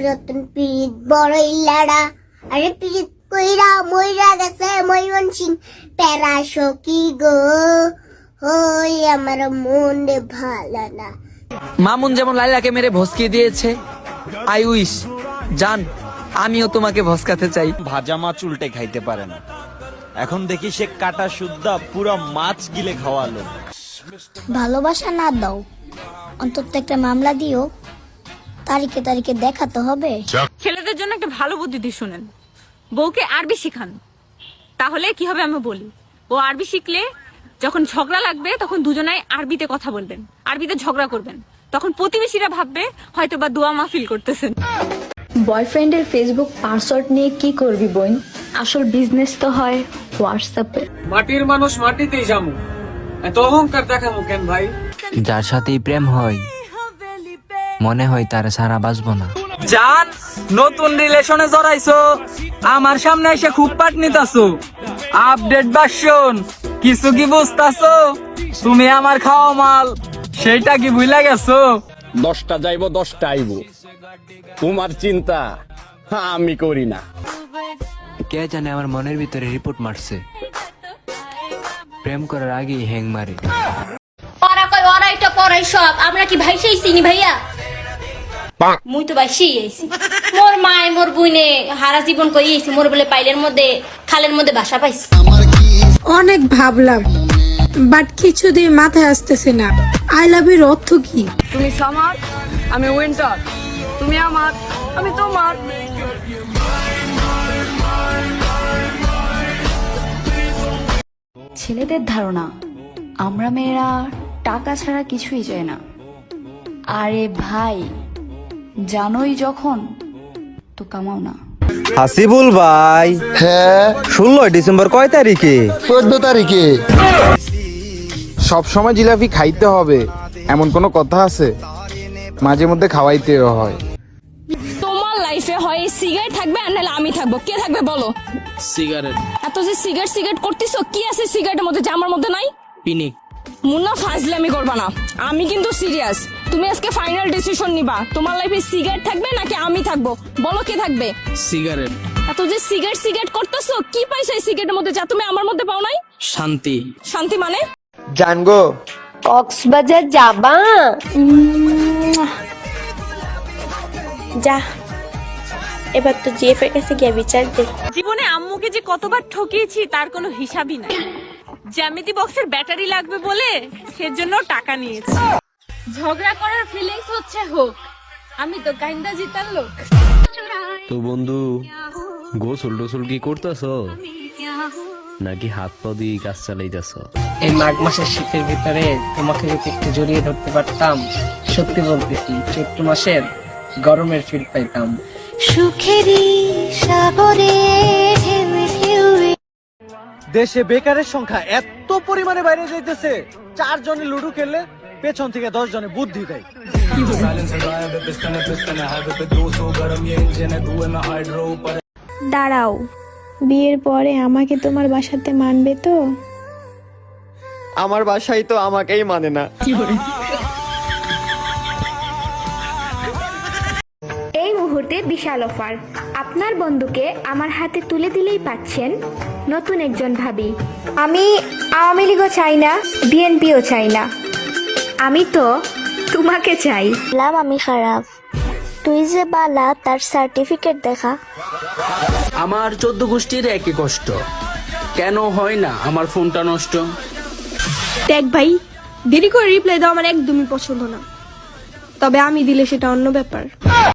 চিরতন পীড়িত বড়ই লাড়া, আরে পীড়িত কইরা মইরা গেছে ময়ূন সিং প্যারা সখী গো, ওই আমার মন ভালো না। মামুন যেমন লাইলাকে মেরে ভস্কি দিয়েছে, আই উইশ জান আমিও তোমাকে ভস্কাতে চাই। ভাজা মাছ উল্টে খাইতে পারে না, এখন দেখি সে কাটা সুদ্ধা পুরো মাছ গিলে খাওয়ালো। ভালোবাসা না দাও, অন্তত একটা মামলা দিও, তারিখে তারিখে দেখাতে হবে। ছেলেদের জন্য একটা ভালো বুদ্ধি দিয়ে শুনেন, বউকে আরবি শিখান, তাহলে কি হবে আমি বলি। ও আরবি শিখলে যখন ঝগড়া লাগবে তখন দুজনাই আরবিতে কথা বলবেন, আরবিতে ঝগড়া করবেন, তখন প্রতিবেশীরা ভাববে হয়তো বা দোয়া মাহফিল করতেছেন। বয়ফ্রেন্ডের ফেসবুক পাসওয়ার্ড নিয়ে কি করবি বোন? আসল বিজনেস তো হয় হোয়াটসঅ্যাপে। মাটির মানুষ মাটিতেই যাবো, এত অহংকার দেখাবো কেন ভাই? যার সাথেই প্রেম হয় মনে হয় তারা সারা বাঁচবো না। জান নতুন রিলেশনে জড়াইছো, আমার সামনে এসে খুব পাট নিতাছো, আপডেট ভার্সন কিছু কি বুঝতাছো? তুমি আমার খাওয়া মাল সেটা কি ভুলে গেছো? 10টা যাইবো 10টা আইবো, তোমার চিন্তা আমি করি না। কে জানে আমার মনের ভিতরে রিপোর্ট মারছে, প্রেম করার আগেই হ্যাং মারে। ওরা কই ওরা এটা পরে সব, আমরা কি ভাইসেই চিনি ভাইয়া? মুই তো ভাইসেই আইছি। মোর মায় মোর বুইনে হারা জীবন কই আইছি, মোর বলে পাইলের মধ্যে খালের মধ্যে বাসা পাইছি। অনেক ভাবলাম বাট কিছুদিন মাথায় আসতেছে না, আই লাভ এর অর্থ কি? তুমি সামার, আমি উইন্টার, তুমি আমার, আমি তোমার। ছেলেদের ধারণা আমরা মেয়েরা টাকা ছাড়া কিছুই চাই না। আরে ভাই জানোই যখন তো কামাও না। হাসিবুল ভাই, হ্যাঁ 16 ডিসেম্বর কয় তারিখে? 14 তারিখে। সব সময় জিলাপি খাইতে হবে এমন কোনো কথা আছে? মাঝে মধ্যে খাওয়াইতেও হয়। তোমার লাইফে হয় সিগারেট থাকবে আর নাহলে আমি থাকবো, কে থাকবে বলো? সিগারেট। এত যে সিগারেট সিগারেট করতেছো, কি আছে সিগারেটের মধ্যে যে আমার মধ্যে নাই? পিনিক। মুন্না ফাজলামি করবা না, আমি কিন্তু সিরিয়াস। তুমি আজকে ফাইনাল ডিসিশন নিবা, তোমার লাইফে সিগারেট থাকবে নাকি আমি থাকবো, বলো কে থাকবে? সিগারেট। এত যে সিগারেট সিগারেট করতেছো, কি পাইছো এই সিগারেটের মধ্যে যা তুমি আমার মধ্যে পাও নাই? শান্তি। শান্তি মানে? জানগো কক্সবাজার যাবা? যা, এবার তো জিএফ এর কাছে গিয়ে বিচার দে। জীবনে আম্মুকে যে কতবার ঠকিয়েছি তার কোনো হিসাবই নাই। জ্যামিতি বক্সের ব্যাটারি লাগবে বলে সেজন্য টাকা নিয়েছি। ঝগড়া করার ফিলিংস হচ্ছে হোক, আমি তো কাইন্দা জিতার লোক। তো বন্ধু গোসল টোসল কি করতেছো নাকি হাত পা দিয়ে কাজ চালাইতেছো? এই মাঘ মাসের শীতের ভিতরে তোমাকে যদি একটু জড়িয়ে ধরতে পারতাম, সত্যি বলতেছি চৈত্র মাসের গরমের ফিল পাইতাম। সুখেরই সাগরে দেশে বেকারের সংখ্যা এত পরিমাণে বাইরে যাইতেছে, 4 জনে লুডো খেললে পেছন থেকে 10 জনে বুদ্ধি দেয়। দাঁড়াও, বিয়ের পরে আমাকে তোমার বাসাতে মানবে তো? আমার বাসায় তো আমাকেই মানে না। এই মুহূর্তে বিশাল অফার, আপনার বন্ধুকে আমার হাতে তুলে দিলেই পাচ্ছেন নতুন একজন ভাবি। আমি আওয়ামী লীগও চাই না, বিএনপিও চাই না, আমি তো তোমাকে চাই। আমি খারাপ, তুই যে বালা তার সার্টিফিকেট দেখা। আমার 14 গোষ্ঠীর একই কষ্ট, কেন হয় না আমার ফোনটা নষ্ট? দেখ ভাই, দেরি করে রিপ্লাই দাও আমার একদমই পছন্দ না, তবে আমি দিলে সেটা অন্য ব্যাপার।